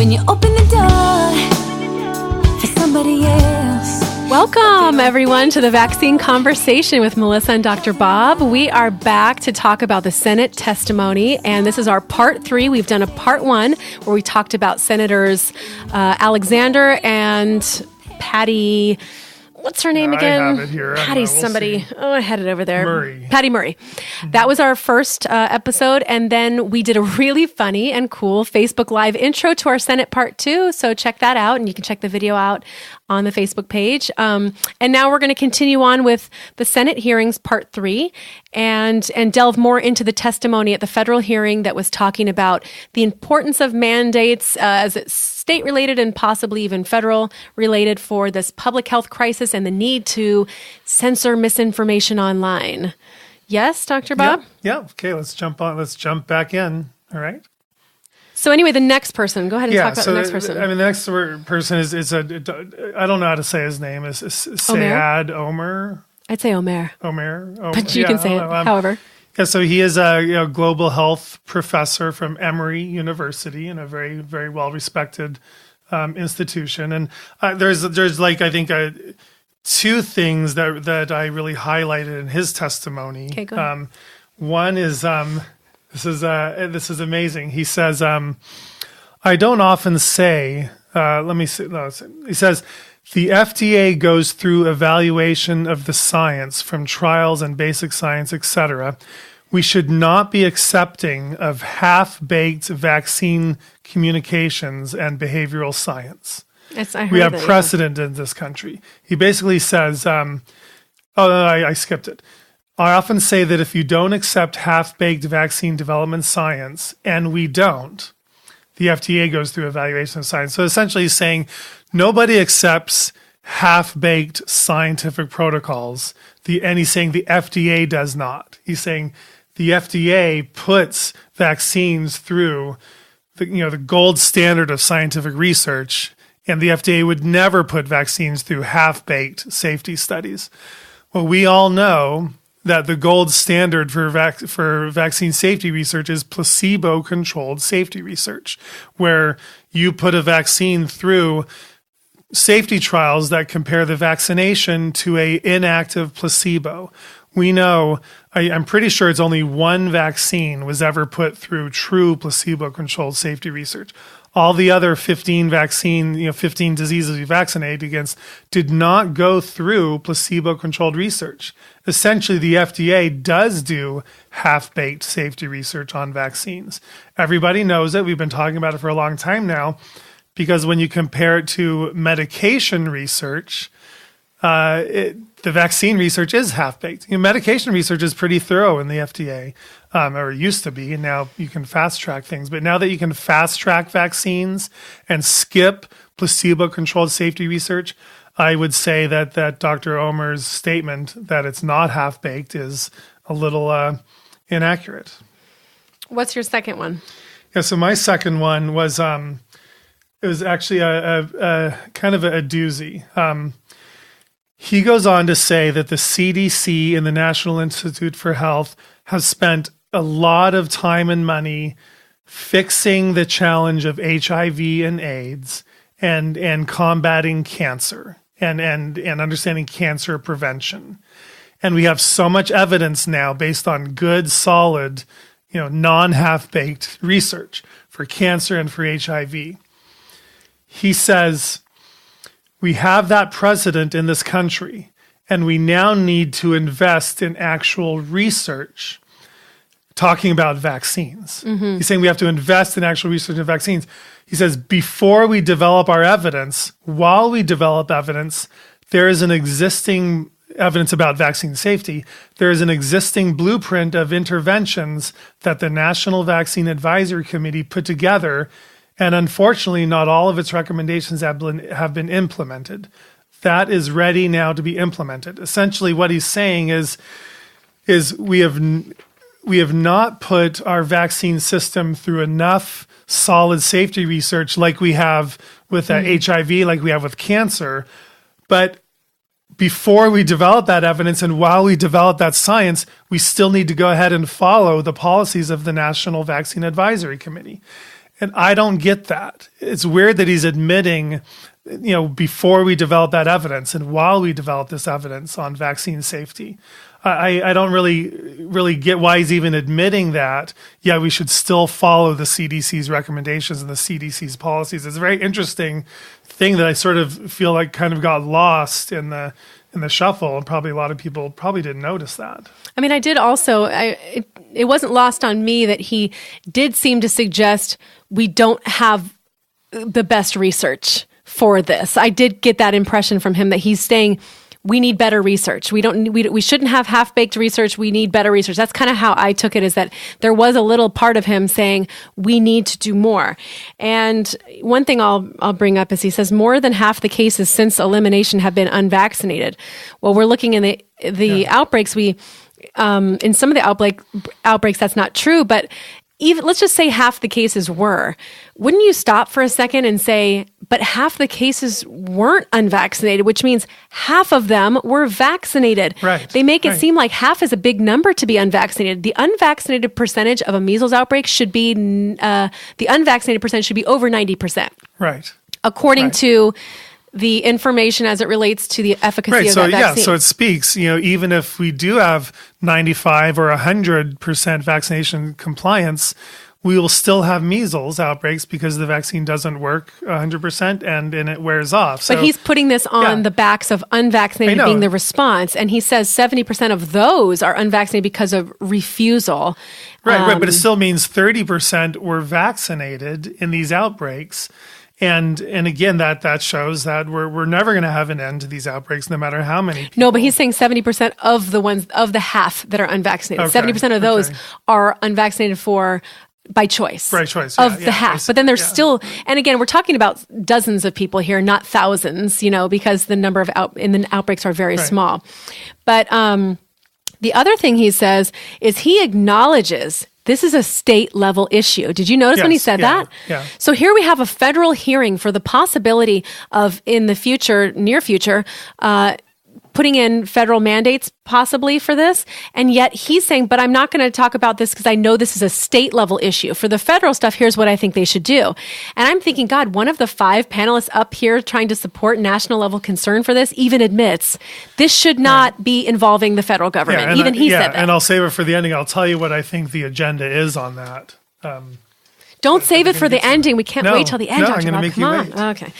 when you open the door for somebody else. Welcome, everyone, to the Vaccine Conversation with Melissa and Dr. Bob. We are back to talk about the Senate testimony, and this is our part 3. We've done a part 1 where we talked about Senators Alexander and Patty. What's her name again? I have it here. Patty somebody. See. Oh, I had it over there. Murray. Patty Murray. That was our first episode. And then we did a really funny and cool Facebook Live intro to our Senate Part 2. So check that out. And you can check the video out on the Facebook page. And now we're going to continue on with the Senate hearings Part 3 and delve more into the testimony at the federal hearing that was talking about the importance of mandates as it's state-related and possibly even federal-related for this public health crisis and the need to censor misinformation online. Yes, Dr. Bob? Yeah. Okay, let's jump back in. All right. So anyway, the next person. Go ahead and talk about the next person. I mean, the next person is I don't know how to say his name. Is Syed Omer? I'd say Omer. Omer. But you can say it, however. Yeah, so he is a global health professor from Emory University in a very, very well-respected institution. And there's like, I think, two things that I really highlighted in his testimony. Okay, go ahead. One is, this is amazing. He says, I don't often say, he says, the FDA goes through evaluation of the science from trials and basic science, etc. We should not be accepting of half-baked vaccine communications and behavioral science. We have precedent in this country. He basically says, I skipped it. I often say that if you don't accept half-baked vaccine development science, and we don't, the FDA goes through evaluation of science. So essentially he's saying nobody accepts half-baked scientific protocols. And he's saying the FDA does not. He's saying the FDA puts vaccines through the gold standard of scientific research, and the FDA would never put vaccines through half-baked safety studies. Well, we all know that the gold standard for vaccine safety research is placebo-controlled safety research, where you put a vaccine through safety trials that compare the vaccination to a inactive placebo. We know, I'm pretty sure it's only one vaccine was ever put through true placebo-controlled safety research. All the other 15 diseases we vaccinate against did not go through placebo-controlled research. Essentially, the FDA does do half-baked safety research on vaccines. Everybody knows it. We've been talking about it for a long time now, because when you compare it to medication research, the vaccine research is half-baked. Medication research is pretty thorough in the FDA, or it used to be, and now you can fast-track things. But now that you can fast-track vaccines and skip placebo-controlled safety research, I would say that Dr. Omer's statement that it's not half-baked is a little inaccurate. What's your second one? Yeah, so my second one was, it was actually a kind of a doozy. He goes on to say that the CDC and the National Institute for Health have spent a lot of time and money fixing the challenge of HIV and AIDS and combating cancer and understanding cancer prevention. And we have so much evidence now based on good, solid, non-half-baked research for cancer and for HIV. He says, we have that precedent in this country, and we now need to invest in actual research, talking about vaccines. Mm-hmm. He's saying we have to invest in actual research in vaccines. He says, before we develop our evidence, while we develop evidence, there is an existing evidence about vaccine safety. There is an existing blueprint of interventions that the National Vaccine Advisory Committee put together. And unfortunately, not all of its recommendations have been implemented. That is ready now to be implemented. Essentially, what he's saying is we have not put our vaccine system through enough solid safety research like we have with HIV, like we have with cancer. But before we develop that evidence and while we develop that science, we still need to go ahead and follow the policies of the National Vaccine Advisory Committee. And I don't get that. It's weird that he's admitting, before we develop that evidence and while we develop this evidence on vaccine safety. I don't really get why he's even admitting that. Yeah, we should still follow the CDC's recommendations and the CDC's policies. It's a very interesting thing that I sort of feel like kind of got lost in the shuffle, and probably a lot of people probably didn't notice that. I mean, I did also. It wasn't lost on me that he did seem to suggest we don't have the best research for this. I did get that impression from him that he's saying we need better research. We shouldn't have half-baked research. We need better research. That's kind of how I took it, is that there was a little part of him saying we need to do more. And one thing I'll bring up is he says more than half the cases since elimination have been unvaccinated. Well, we're looking in the outbreaks. In some of the outbreaks, that's not true, but even, let's just say half the cases were. Wouldn't you stop for a second and say, but half the cases weren't unvaccinated, which means half of them were vaccinated. Right. They make it seem like half is a big number to be unvaccinated. The unvaccinated percentage of a measles outbreak should be, the unvaccinated percentage should be over 90%. Right. According to the information as it relates to the efficacy of that vaccine. Yeah, so it speaks, even if we do have 95 or 100% vaccination compliance, we will still have measles outbreaks because the vaccine doesn't work 100% and it wears off. But he's putting this on the backs of unvaccinated being the response. And he says 70% of those are unvaccinated because of refusal. Right. But it still means 30% were vaccinated in these outbreaks. And again, that shows that we're never going to have an end to these outbreaks, no matter how many people. No, but he's saying 70% of the half that are unvaccinated. 70% of those are unvaccinated by choice. By choice, of the half. But then there's still, and again, we're talking about dozens of people here, not thousands, because the number of outbreaks are very small. But the other thing he says is he acknowledges this is a state level issue. Did you notice when he said that? Yeah. So here we have a federal hearing for the possibility of, in the future, near future, putting in federal mandates possibly for this. And yet he's saying, but I'm not going to talk about this because I know this is a state level issue. For the federal stuff, here's what I think they should do. And I'm thinking, God, one of the 5 panelists up here trying to support national level concern for this even admits this should not be involving the federal government. Even he said that. And I'll save it for the ending. I'll tell you what I think the agenda is on that. Don't save it for the ending. We can't wait till the end. No, I'm going to make you wait. Okay.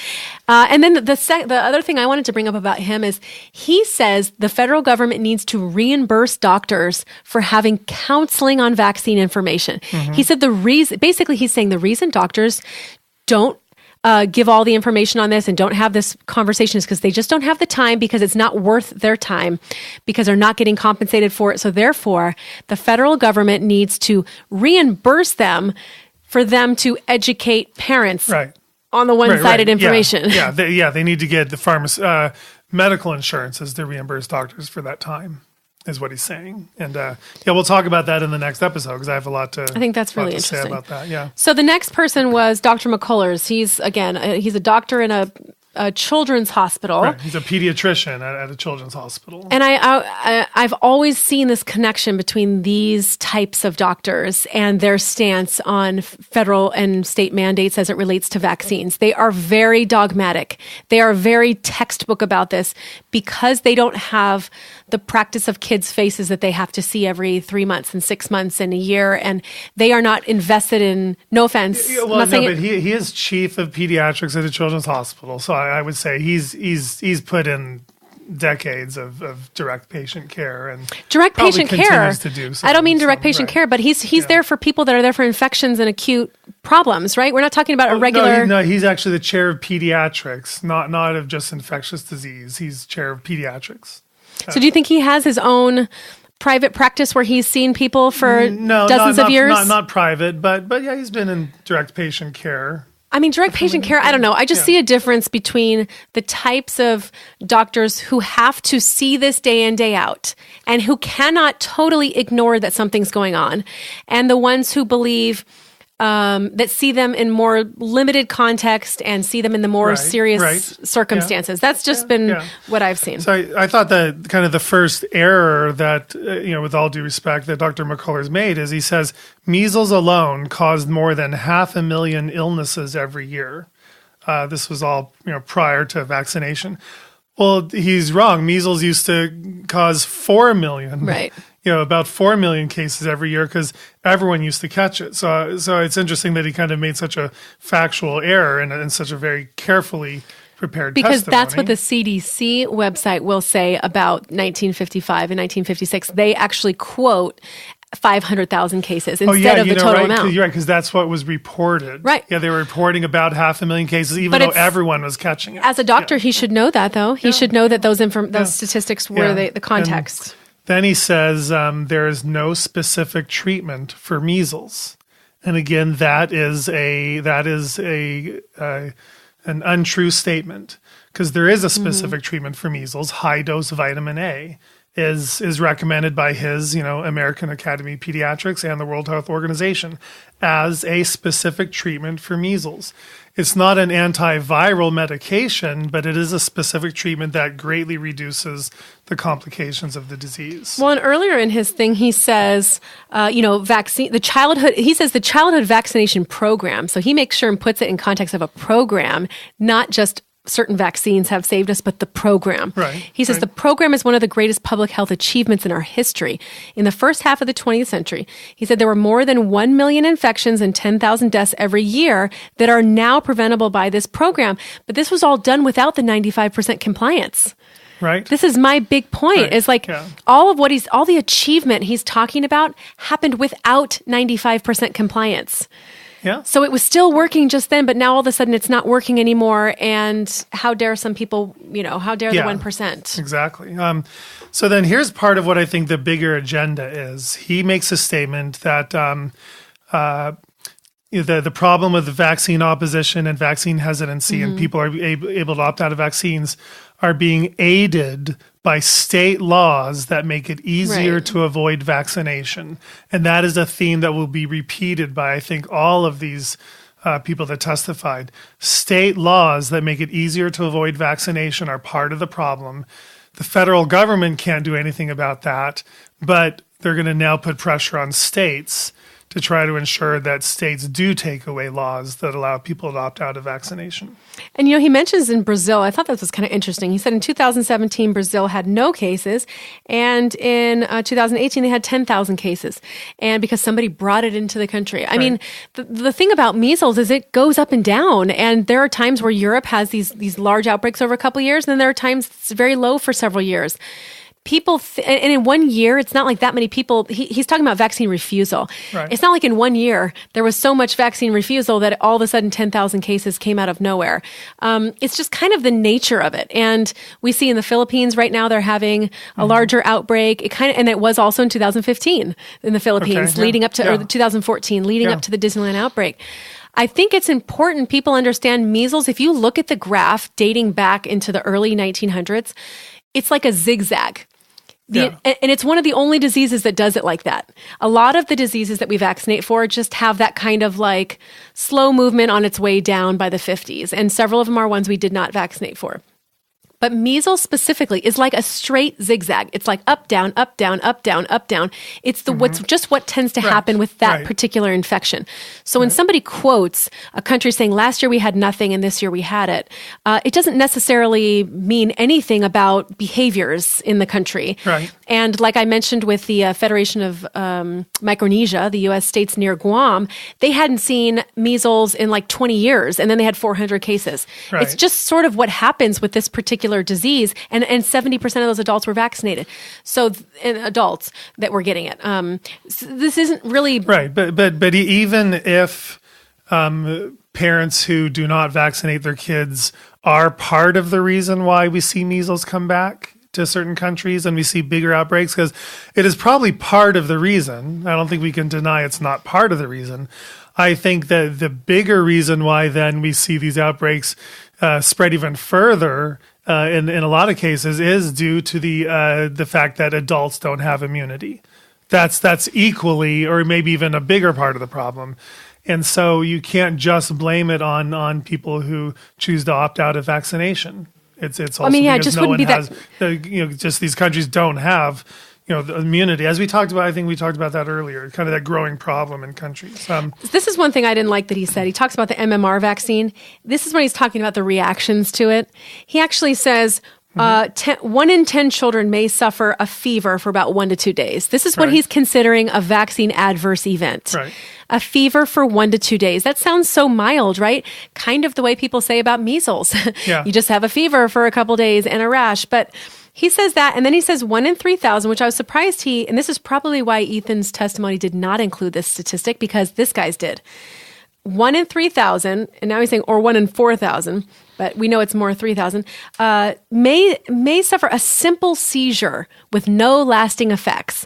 And then the other thing I wanted to bring up about him is he says the federal government needs to reimburse doctors for having counseling on vaccine information. Mm-hmm. He said basically he's saying the reason doctors don't give all the information on this and don't have this conversation is because they just don't have the time, because it's not worth their time, because they're not getting compensated for it. So therefore, the federal government needs to reimburse them for them to educate parents on the one-sided information. They need to get the medical insurances to reimburse doctors for that time, is what he's saying. And we'll talk about that in the next episode, because I have a lot to I think that's really interesting say about that. Yeah. So the next person was Dr. McCullers. He's a doctor in a children's hospital. Right. He's a pediatrician at a children's hospital. And I've always seen this connection between these types of doctors and their stance on federal and state mandates as it relates to vaccines. They are very dogmatic. They are very textbook about this because they don't have the practice of kids' faces that they have to see every 3 months and 6 months and a year. And they are not invested in, no offense. But he is chief of pediatrics at a children's hospital. So I would say he's put in decades of direct patient care and direct patient care. To do I don't mean direct patient care, but he's there for people that are there for infections and acute problems, right? We're not talking about a regular. No, he's actually the chair of pediatrics, not of just infectious disease. He's chair of pediatrics. So do you think he has his own private practice where he's seen people for dozens of years? Not private, but yeah, he's been in direct patient care. I mean, direct patient care, I don't know. I just see a difference between the types of doctors who have to see this day in, day out, and who cannot totally ignore that something's going on, and the ones who believe that see them in more limited context and see them in the more serious circumstances. That's just been what I've seen. So I thought that kind of the first error that, with all due respect, that Dr. McCullers made is he says measles alone caused more than 500,000 illnesses every year. This was all, prior to vaccination. Well, he's wrong. Measles used to cause 4 million. Right. About 4 million cases every year because everyone used to catch it. So it's interesting that he kind of made such a factual error and such a very carefully prepared because testimony. That's what the CDC website will say about 1955 and 1956. They actually quote 500,000 cases instead of the total amount. You're right, because that's what was reported. Right. Yeah, they were reporting about 500,000 cases, even though everyone was catching it. As a doctor, he should know that, though. He should know that those statistics were the context. And then he says there is no specific treatment for measles, and again, that is an untrue statement because there is a specific treatment for measles. High dose vitamin A is recommended by his, American Academy of Pediatrics and the World Health Organization as a specific treatment for measles. It's not an antiviral medication, but it is a specific treatment that greatly reduces the complications of the disease. Well, and earlier in his thing, he says, the childhood vaccination program. So he makes sure and puts it in context of a program, not just certain vaccines have saved us, but the program. Right. He says the program is one of the greatest public health achievements in our history. In the first half of the 20th century, he said there were more than 1 million infections and 10,000 deaths every year that are now preventable by this program. But this was all done without the 95% compliance. Right. This is my big point. Right. Is all the achievement he's talking about happened without 95% compliance. Yeah. So it was still working just then, but now all of a sudden it's not working anymore. And how dare some people, how dare the 1%? Exactly. So then here's part of what I think the bigger agenda is. He makes a statement that the problem with the vaccine opposition and vaccine hesitancy and people are able to opt out of vaccines are being aided by state laws that make it easier to avoid vaccination. And that is a theme that will be repeated by, I think, all of these people that testified. State laws that make it easier to avoid vaccination are part of the problem. The federal government can't do anything about that, but they're going to now put pressure on states to try to ensure that states do take away laws that allow people to opt out of vaccination. And, he mentions in Brazil, I thought that was kind of interesting. He said in 2017, Brazil had no cases. And in 2018, they had 10,000 cases. And because somebody brought it into the country. I mean, the thing about measles is it goes up and down. And there are times where Europe has these large outbreaks over a couple of years. And then there are times it's very low for several years. People, and in 1 year, it's not like that many people, he's talking about vaccine refusal. Right. It's not like in 1 year, there was so much vaccine refusal that all of a sudden 10,000 cases came out of nowhere. It's just kind of the nature of it. And we see in the Philippines right now, they're having a larger outbreak. And it was also in 2015 in the Philippines, leading up to, or 2014, leading up to the Disneyland outbreak. I think it's important people understand measles. If you look at the graph dating back into the early 1900s, it's like a zigzag. And it's one of the only diseases that does it like that. A lot of the diseases that we vaccinate for just have that kind of like slow movement on its way down by the 50s. And several of them are ones we did not vaccinate for. But measles specifically is like a straight zigzag. It's like up, down, up, down, up, down, up, down. It's what tends to happen with that particular infection. So when somebody quotes a country saying last year we had nothing and this year we had it, it doesn't necessarily mean anything about behaviors in the country. Right. And like I mentioned with the Federation of Micronesia, the U.S. states near Guam, they hadn't seen measles in like 20 years, and then they had 400 cases. Right. It's just sort of what happens with this particular disease, and 70% of those adults were vaccinated. So adults that were getting it. So this isn't really right. But even if parents who do not vaccinate their kids are part of the reason why we see measles come back to certain countries and we see bigger outbreaks, because it is probably part of the reason. I don't think we can deny it's not part of the reason. I think that the bigger reason why then we see these outbreaks spread even further in a lot of cases is due to the fact that adults don't have immunity. That's equally or maybe even a bigger part of the problem. And so you can't just blame it on people who choose to opt out of vaccination. It's also because just no one wouldn't be has, just these countries don't have, the immunity. As we talked about, I think we talked about that earlier, kind of that growing problem in countries. This is one thing I didn't like that he said. He talks about the MMR vaccine. This is when he's talking about the reactions to it. He actually says 1 in 10 children may suffer a fever for about 1 to 2 days. This is what he's considering a vaccine adverse event. Right. A fever for 1 to 2 days. That sounds so mild, right? Kind of the way people say about measles. Yeah. You just have a fever for a couple days and a rash. But he says that, and then he says 1 in 3,000, which I was surprised and this is probably why Ethan's testimony did not include this statistic, because this guy's did. 1 in 3,000, and now he's saying, or 1 in 4,000, but we know it's more 3,000, may suffer a simple seizure with no lasting effects.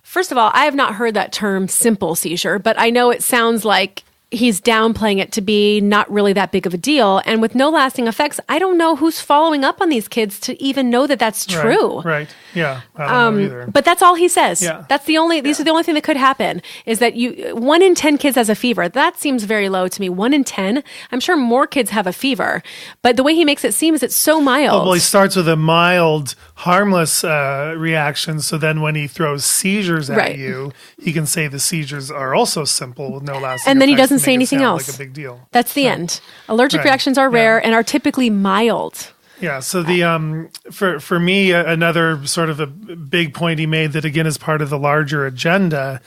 First of all, I have not heard that term simple seizure, but I know it sounds like he's downplaying it to be not really that big of a deal. And with no lasting effects, I don't know who's following up on these kids to even know that that's true. Right. Yeah. I don't know either. But that's all he says. Yeah. That's the only, these are the only thing that could happen is that 1 in 10 kids has a fever. That seems very low to me. 1 in 10. I'm sure more kids have a fever, but the way he makes it seem is it's so mild. Well, he starts with a mild, harmless reaction. So then when he throws seizures at you, he can say the seizures are also simple with no lasting and then he effects doesn't to say make it anything sound else. like a big deal. That's the end. Allergic reactions are rare and are typically mild. Yeah. So the for me, another sort of a big point he made that again is part of the larger agenda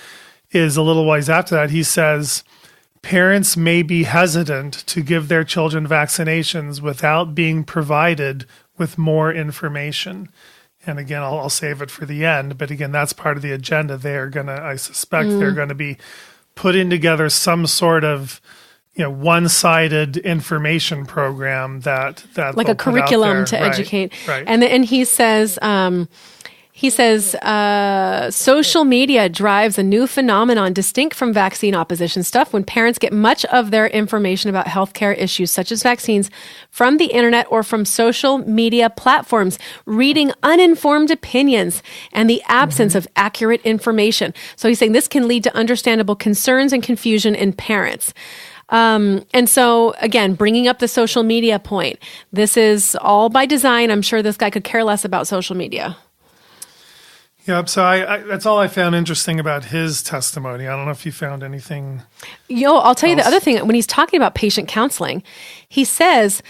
is a little ways after that. He says parents may be hesitant to give their children vaccinations without being provided with more information. And again, I'll save it for the end. But again, that's part of the agenda. I suspect they're going to be putting together some sort of one-sided information program that like a curriculum to educate. Right. And he says social media drives a new phenomenon distinct from vaccine opposition stuff when parents get much of their information about healthcare issues such as vaccines from the internet or from social media platforms, reading uninformed opinions and the absence of accurate information. So he's saying this can lead to understandable concerns and confusion in parents. And so again, bringing up the social media point, this is all by design. I'm sure this guy could care less about social media. Yep. So I that's all I found interesting about his testimony. I don't know if you found anything. I'll tell you the other thing. When he's talking about patient counseling, he says,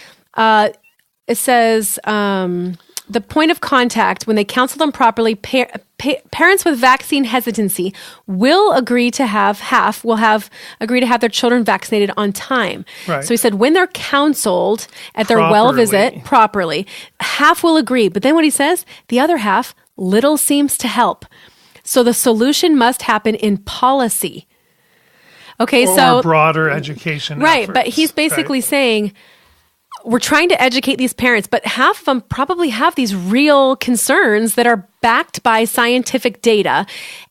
the point of contact, when they counsel them properly, parents with vaccine hesitancy will agree to have their children vaccinated on time. Right. So he said when they're counseled at their well visit properly, half will agree. But then what he says, the other half, little seems to help. So the solution must happen in policy. Okay, or broader education. Right, efforts, but he's basically saying, we're trying to educate these parents, but half of them probably have these real concerns that are backed by scientific data,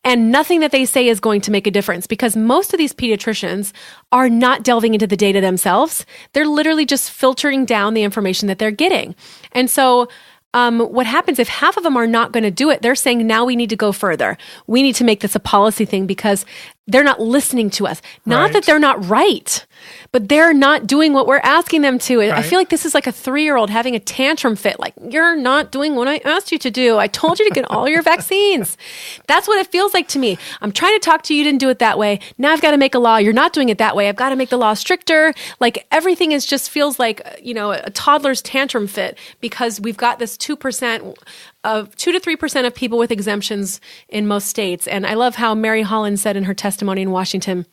and nothing that they say is going to make a difference because most of these pediatricians are not delving into the data themselves. They're literally just filtering down the information that they're getting. And so what happens if half of them are not going to do it? They're saying, now we need to go further. We need to make this a policy thing because they're not listening to us. Not that they're not right, but they're not doing what we're asking them to. I feel like this is like a 3-year-old having a tantrum fit. Like, you're not doing what I asked you to do. I told you to get all your vaccines. That's what it feels like to me. I'm trying to talk to you. You didn't do it that way. Now I've got to make a law. You're not doing it that way. I've got to make the law stricter. Like everything is just feels like, a toddler's tantrum fit because we've got this 2% of 2 to 3% of people with exemptions in most states. And I love how Mary Holland said in her testimony in Washington,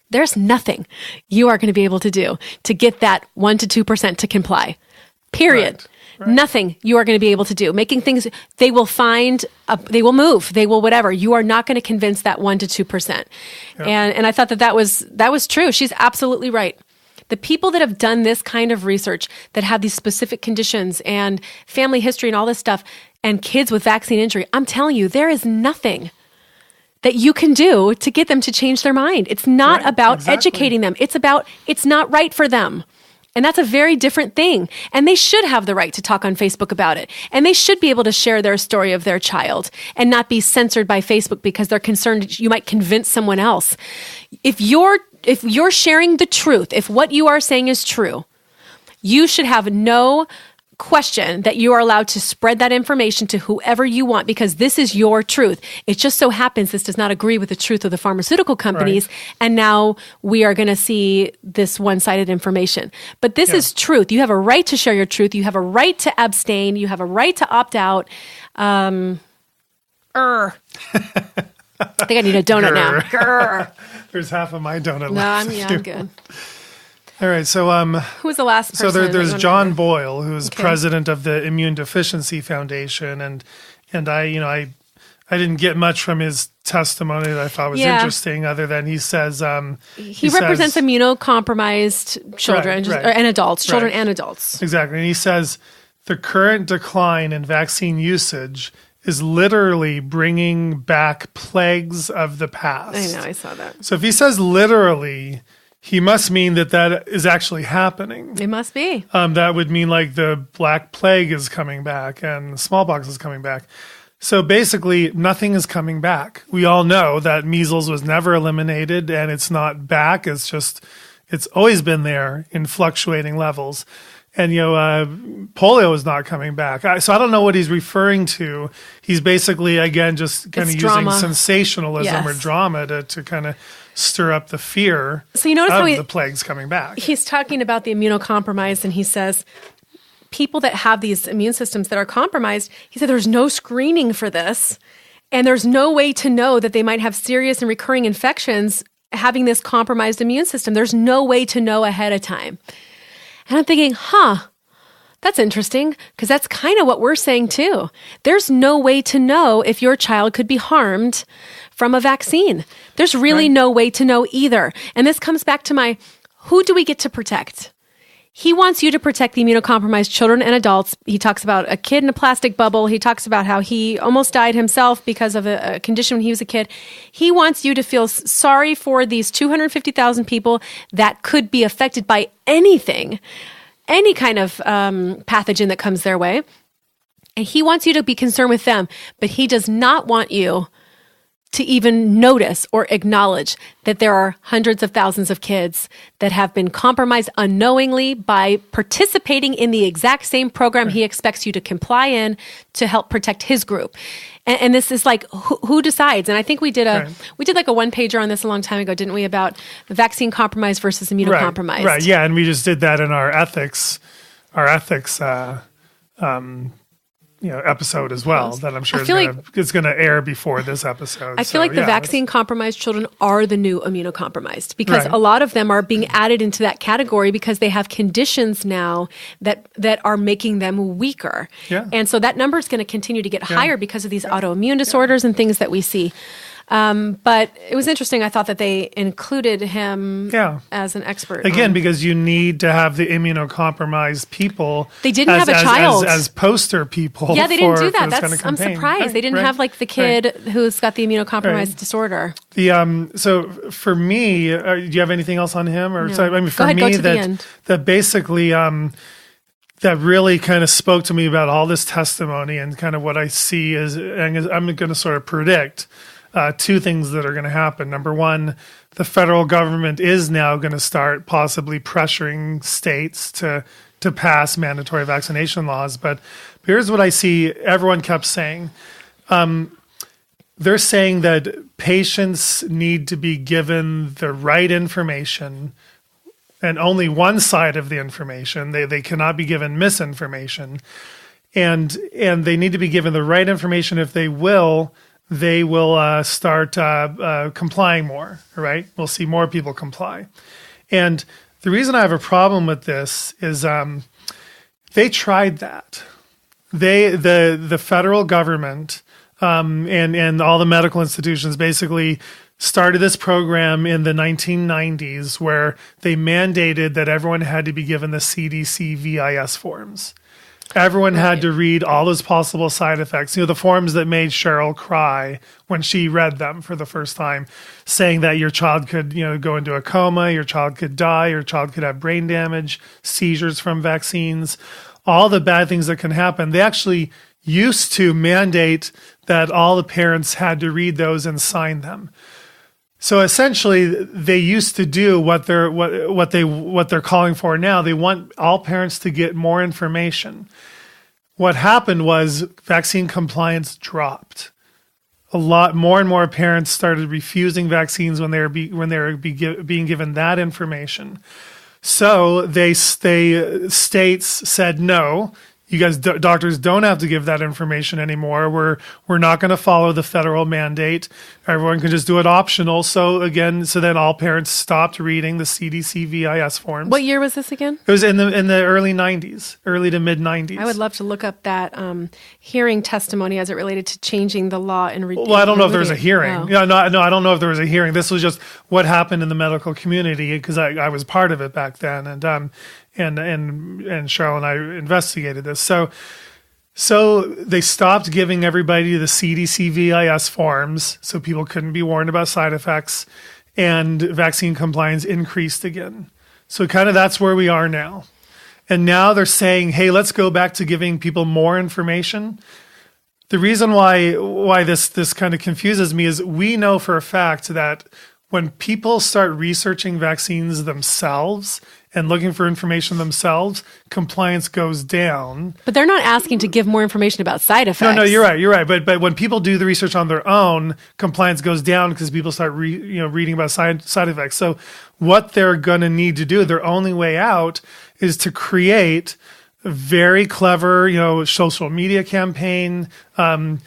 there's nothing you are going to be able to do to get that 1 to 2% to comply. Period. Right. Nothing you are going to be able to do. Making things, they will move, they will whatever. You are not going to convince that 1 to 2%. Yep. And I thought that was true. She's absolutely right. The people that have done this kind of research, that have these specific conditions and family history and all this stuff, and kids with vaccine injury, I'm telling you, there is nothing that you can do to get them to change their mind. It's not about educating them. It's about, it's not right for them. And that's a very different thing. And they should have the right to talk on Facebook about it. And they should be able to share their story of their child and not be censored by Facebook because they're concerned you might convince someone else. If your if you're sharing the truth, if what you are saying is true, you should have no question that you are allowed to spread that information to whoever you want, because this is your truth. It just so happens this does not agree with the truth of the pharmaceutical companies. Right. And now we are going to see this one-sided information. But this is truth. You have a right to share your truth. You have a right to abstain. You have a right to opt out. I think I need a donut now. Grr. There's half of my donut no, left. I'm good. All right, so who was the last person? So there's John Boyle, who's president of the Immune Deficiency Foundation, and I didn't get much from his testimony that I thought was interesting, other than he says he represents immunocompromised children and adults, children and adults. Exactly, and he says the current decline in vaccine usage is literally bringing back plagues of the past. I know, I saw that. So if he says literally, he must mean that is actually happening. It must be. That would mean like the Black Plague is coming back and smallpox is coming back. So basically, nothing is coming back. We all know that measles was never eliminated and it's not back. It's always been there in fluctuating levels. And, polio is not coming back. So I don't know what he's referring to. He's basically, again, just kind of using sensationalism or drama to kind of stir up the fear of the plagues coming back. He's talking about the immunocompromised, and he says people that have these immune systems that are compromised, he said there's no screening for this, and there's no way to know that they might have serious and recurring infections having this compromised immune system. There's no way to know ahead of time. And I'm thinking, that's interesting, because that's kind of what we're saying too. There's no way to know if your child could be harmed from a vaccine. There's really no way to know either. And this comes back to who do we get to protect? He wants you to protect the immunocompromised children and adults. He talks about a kid in a plastic bubble. He talks about how he almost died himself because of a condition when he was a kid. He wants you to feel sorry for these 250,000 people that could be affected by anything, any kind of pathogen that comes their way. And he wants you to be concerned with them, but he does not want you to even notice or acknowledge that there are hundreds of thousands of kids that have been compromised unknowingly by participating in the exact same program he expects you to comply in to help protect his group. And this is like, who decides? And I think we did like a one-pager on this a long time ago, didn't we, about vaccine compromise versus immunocompromised? Right, yeah, and we just did that in our ethics episode as well, that I'm sure is going to air before this episode. I feel like the vaccine compromised children are the new immunocompromised, because a lot of them are being added into that category because they have conditions now that are making them weaker. Yeah. And so that number is going to continue to get higher because of these autoimmune disorders and things that we see. But it was interesting. I thought that they included him as an expert. Again, because you need to have the immunocompromised people. They didn't have a child. As poster people. Yeah, they didn't do that. I'm surprised. They didn't have like the kid who's got the immunocompromised disorder. So for me, do you have anything else on him? Or no. so, I mean, for me, that basically that really kind of spoke to me about all this testimony and kind of what I see is, and I'm going to sort of predict two things that are going to happen. Number one, the federal government is now going to start possibly pressuring states to pass mandatory vaccination laws. But here's what I see everyone kept saying. They're saying that patients need to be given the right information and only one side of the information. They cannot be given misinformation. And they need to be given the right information. If they will start complying more, right? We'll see more people comply. And the reason I have a problem with this is they tried that. The federal government and all the medical institutions basically started this program in the 1990s where they mandated that everyone had to be given the CDC VIS forms. Everyone had to read all those possible side effects. The forms that made Cheryl cry when she read them for the first time, saying that your child could, go into a coma, your child could die, your child could have brain damage, seizures from vaccines, all the bad things that can happen. They actually used to mandate that all the parents had to read those and sign them. So essentially, they used to do what they're calling for now. They want all parents to get more information. What happened was vaccine compliance dropped. A lot more and more parents started refusing vaccines when they were being given that information. So states said no. You guys, doctors don't have to give that information anymore. We're not going to follow the federal mandate. Everyone can just do it optional. So then all parents stopped reading the CDC VIS forms. What year was this again? It was in the early 90s, early to mid 90s. I would love to look up that hearing testimony as it related to changing the law and Well, I don't know if there was a hearing. Oh. No, I don't know if there was a hearing. This was just what happened in the medical community because I was part of it back then, and Cheryl and I investigated this. So they stopped giving everybody the CDC VIS forms, so people couldn't be warned about side effects, and vaccine compliance increased again. So kind of that's where we are now. And now they're saying, hey, let's go back to giving people more information. The reason why this kind of confuses me is we know for a fact that when people start researching vaccines themselves and looking for information themselves, compliance goes down. But they're not asking to give more information about side effects. No, you're right. But when people do the research on their own, compliance goes down because people start reading about side effects. So what they're going to need to do, their only way out, is to create a very clever, social media campaign, doctor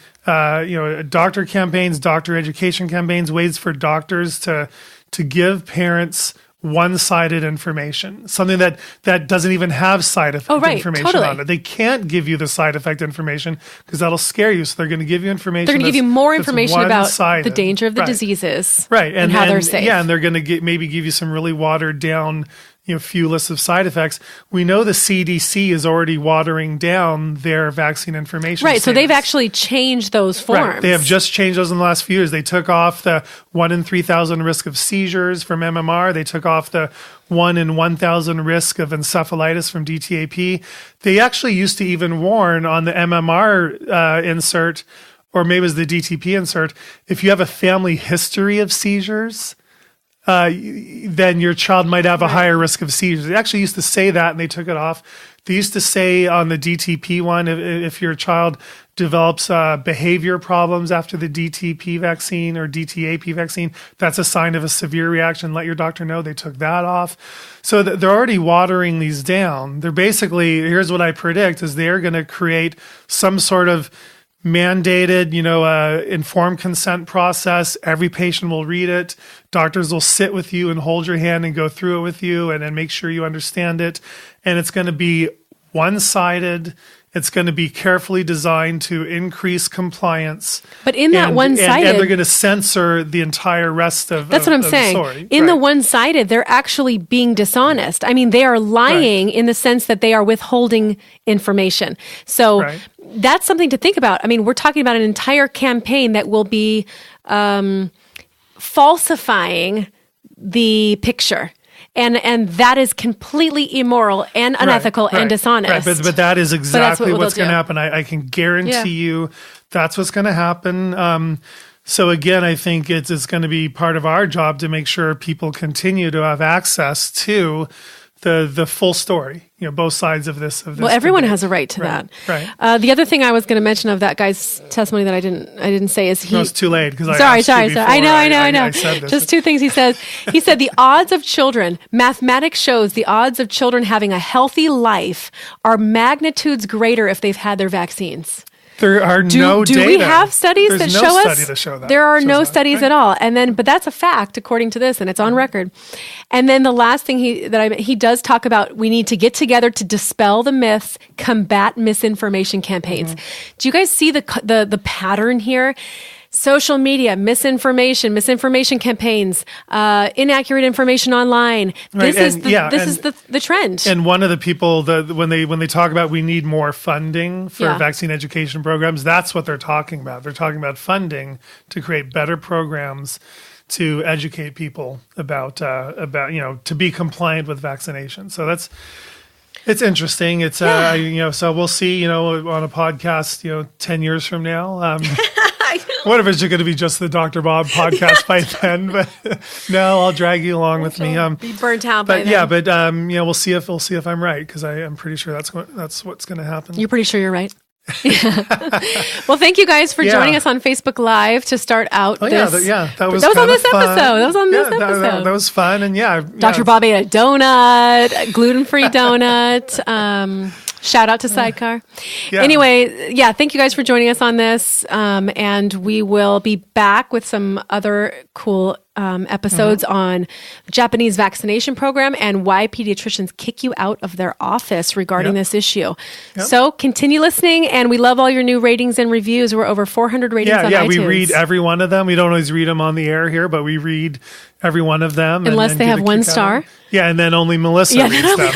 campaigns, doctor education campaigns, ways for doctors to give parents one-sided information, something that doesn't even have side effect information on it. They can't give you the side effect information because that'll scare you. So they're going to give you information. They're going to give you more information about the danger of the diseases, right? And how they're safe. Yeah, and they're going to maybe give you some really watered down, few lists of side effects. We know the CDC is already watering down their vaccine information. Right, so they've actually changed those forms. Right. They have just changed those in the last few years. They took off the 1 in 3,000 risk of seizures from MMR. They took off the 1 in 1,000 risk of encephalitis from DTaP. They actually used to even warn on the MMR insert, or maybe it was the DTP insert, if you have a family history of seizures, then your child might have a higher risk of seizures. They actually used to say that, and they took it off. They used to say on the DTP one, if your child develops behavior problems after the DTP vaccine or DTaP vaccine, that's a sign of a severe reaction. Let your doctor know. They took that off. So they're already watering these down. They're basically, here's what I predict, is they're going to create some sort of mandated, informed consent process. Every patient will read it. Doctors will sit with you and hold your hand and go through it with you and make sure you understand it. And it's going to be one-sided. It's going to be carefully designed to increase compliance. But in that one-sided... And they're going to censor the entire rest of That's what I'm saying. The story. In the one-sided, they're actually being dishonest. I mean, they are lying in the sense that they are withholding information. So that's something to think about. I mean, we're talking about an entire campaign that will be falsifying the picture. And that is completely immoral and unethical and dishonest. Right, but that is exactly what's going to happen. I can guarantee you that's what's going to happen. So again, I think it's going to be part of our job to make sure people continue to have access to the full story, both sides of this. Well, everyone has a right to that. Right. The other thing I was going to mention of that guy's testimony that I didn't say is No, it's too late because Sorry. I know. I said this. Just two things he says. He said the odds of children, mathematics shows the odds of children having a healthy life are magnitudes greater if they've had their vaccines. There are no data. Do we have studies that show us? Study to show that. There are no studies at all. And then, but that's a fact according to this, and it's on record. And then the last thing he does talk about, we need to get together to dispel the myths, combat misinformation campaigns. Do you guys see the pattern here? Social media, misinformation campaigns, inaccurate information online. This is the trend. And one of the people when they talk about we need more funding for vaccine education programs, that's what they're talking about. They're talking about funding to create better programs to educate people about to be compliant with vaccination. So it's interesting. It's so we'll see, on a podcast, 10 years from now. What if it's going to be just the Dr. Bob podcast by then? But no, I'll drag you along with me. Be burnt out by But then. yeah, but we'll see if I'm right, because I'm pretty sure that's what's going to happen. You're pretty sure you're right. Well, thank you guys for joining us on Facebook Live to start out this. That was on this fun. episode. That was on this episode. That was fun, and Dr. Bob ate a donut, a gluten-free donut. Shout out to Sidecar. Yeah. Anyway, thank you guys for joining us on this. And we will be back with some other cool episodes on the Japanese vaccination program and why pediatricians kick you out of their office regarding this issue. Yep. So continue listening, and we love all your new ratings and reviews. We're over 400 ratings on iTunes. We read every one of them. We don't always read them on the air here, but we read every one of them. Unless they have 1 star. Yeah, and then only Melissa reads them.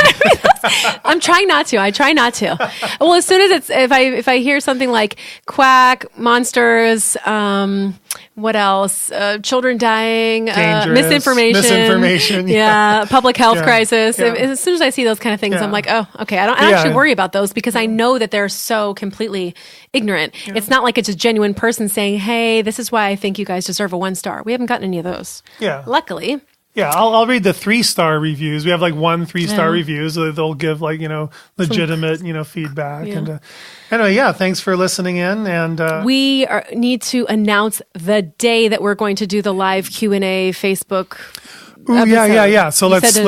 I'm trying not to. I try not to. Well, as soon as if I hear something like quack, monsters, what else? Children dying, misinformation. Yeah. Public health crisis. Yeah. As soon as I see those kind of things, I'm like, oh, okay. I don't actually worry about those because I know that they're so completely ignorant. Yeah. It's not like it's a genuine person saying, hey, this is why I think you guys deserve a 1 star. We haven't gotten any of those. Yeah. Luckily. Yeah, I'll read the 3-star reviews. We have like 1 3-star reviews. So they'll give like, legitimate, feedback. Yeah. And anyway, thanks for listening in. And we need to announce the day that we're going to do the live Q&A Facebook episode. Yeah. So let's do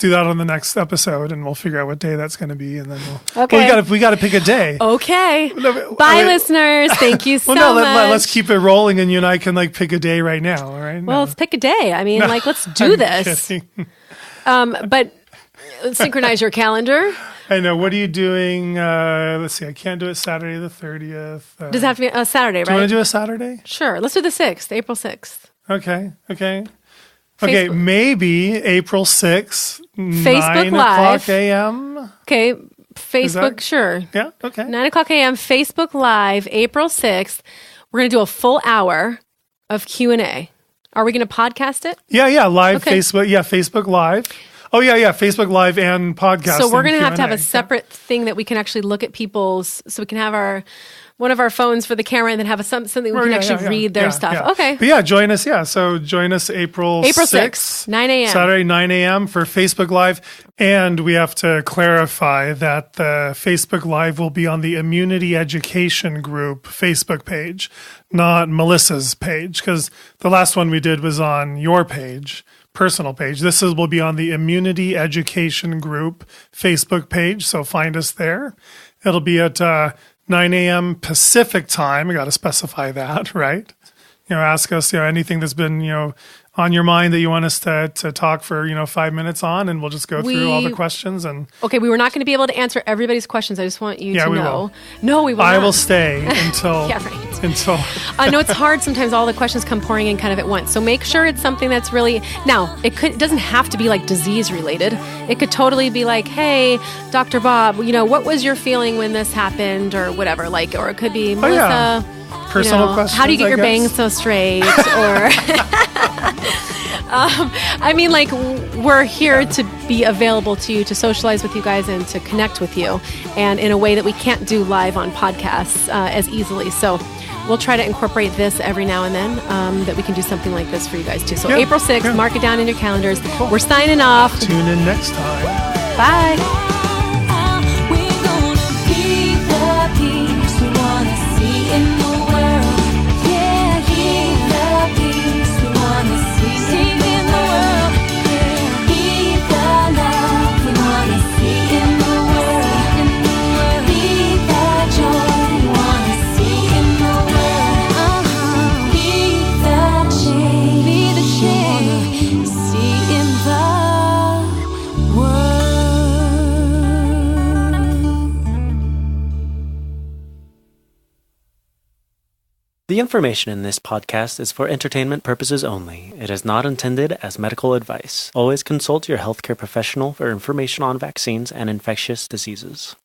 that on the next episode, and we'll figure out what day that's going to be, and then we got to pick a day. Okay. Bye, listeners. Thank you so much. Let's keep it rolling, and you and I can pick a day right now. All right. Well, let's pick a day. I mean, let's do this. But synchronize your calendar. I know. What are you doing? Let's see. I can't do it Saturday the 30th. Does it have to be a Saturday, right? Do you want to do a Saturday? Sure. Let's do the 6th, April 6th. Okay. Okay, maybe April 6th, Facebook 9 Live. o'clock a.m. Okay, Facebook, sure. Yeah, okay. 9 o'clock a.m., Facebook Live, April 6th. We're going to do a full hour of Q&A. Are we going to podcast it? Yeah, live Okay. Facebook. Yeah, Facebook Live. Oh, yeah, Facebook Live and podcast. So we're going to have a separate thing that we can actually look at people's, so we can have one of our phones for the camera and then have something we can actually read their stuff. Yeah. Okay. But yeah, join us. Yeah. So join us April 6th, 9 a.m. Saturday, 9 a.m. for Facebook Live. And we have to clarify that the Facebook Live will be on the Immunity Education Group Facebook page, not Melissa's page, because the last one we did was on your page, personal page. Will be on the Immunity Education Group Facebook page. So find us there. It'll be at 9 a.m. Pacific time. We got to specify that, right? Ask us, anything that's been, on your mind that you want us to talk for, 5 minutes on, and we'll just go through all the questions. And okay, we were not going to be able to answer everybody's questions. I just want you to know. Will. No, we will I not. will stay until. Yeah, right. Until. I know it's hard sometimes. All the questions come pouring in kind of at once. So make sure it's something that's really. Now, it doesn't have to be like disease related. It could totally be like, hey, Dr. Bob, what was your feeling when this happened, or whatever. Or it could be Melissa. Personal questions. How do you get your bangs so straight? Or we're here to be available to you, to socialize with you guys, and to connect with you, and in a way that we can't do live on podcasts as easily. So we'll try to incorporate this every now and then, that we can do something like this for you guys too. So April 6th, mark it down in your calendars. Cool. We're signing off. Tune in next time. Bye. We're gonna be the peace we wanna see in the world. Yeah, the peace we wanna see in the world. Be the love we wanna see in the world. Be the joy we wanna see in the world. Be the change we wanna see in the world. The information in this podcast is for entertainment purposes only. It is not intended as medical advice. Always consult your healthcare professional for information on vaccines and infectious diseases.